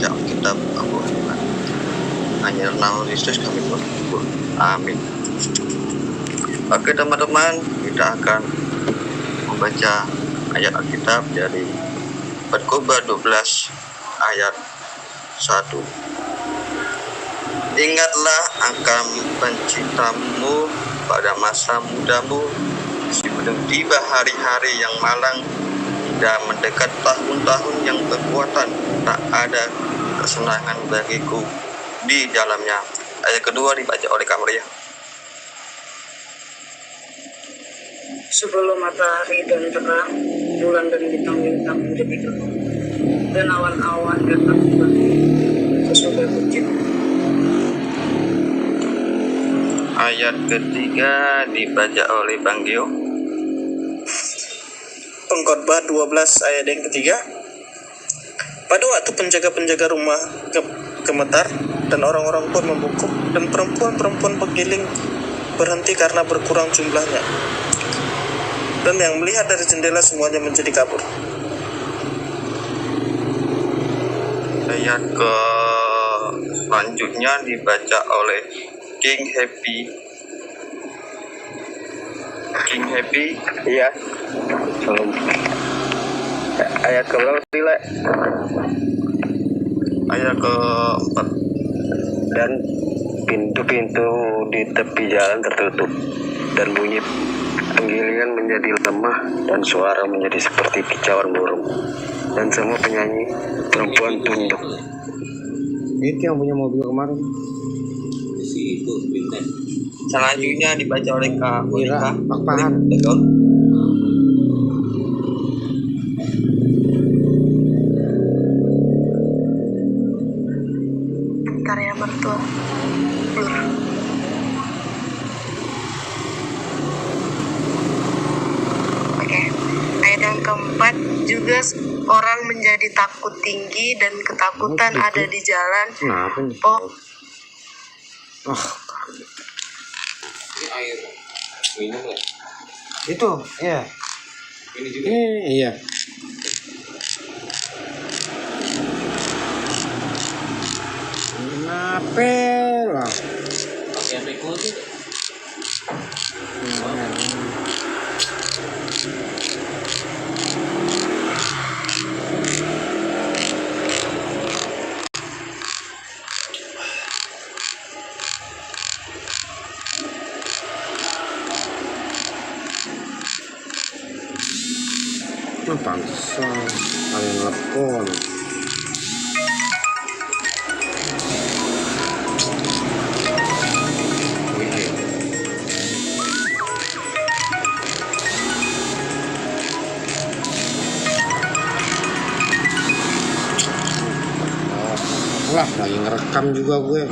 membaca kitab Al-Quran. Hanya nama Kristus kami bersyukur. Amin. Oke teman-teman, kita akan membaca ayat Alkitab dari Al-Qur'an 12 ayat 1. Ingatlah akan penciptamu pada masa mudamu, sebelum tiba hari-hari yang malang dan mendekat tahun-tahun yang berkuatan, tak ada kesenangan bagiku di dalamnya. Ayat kedua dibaca oleh Kamaria. Sebelum matahari dan terang, bulan dan bintang-bintang menjadi gelap, dan awan-awan datang kembali sesudah pencipta. Ayat ketiga dibaca oleh Bang Gio. Pengkhotbah 12 ayat yang ketiga. Pada waktu penjaga-penjaga rumah gemetar dan orang-orang pun membungkuk, dan perempuan-perempuan penggiling berhenti karena berkurang jumlahnya, dan yang melihat dari jendela semuanya menjadi kabur. Ayat ke selanjutnya dibaca oleh King Happy. King Happy. Iya. Ayat ke berapa sih, Le? Ayat ke-4. Dan pintu-pintu di tepi jalan tertutup, dan bunyi penggilingan menjadi lemah, dan suara menjadi seperti kicauan burung, dan semua penyanyi perempuan tunduk. Itu yang punya mobil kemarin. Selanjutnya dibaca oleh Kak Mira, Pak Pahan. Karya mertua Blur. Oke. Ayat yang keempat, juga orang menjadi takut tinggi dan ketakutan gitu. ada di jalan. Kenapa nih? Ini air minum lah. Itu, ya. Ini juga. Iya. Kenapa lah? Pakai teko tuh. Pantesan ada yang telepon. Wah, lagi ngerekam juga gue.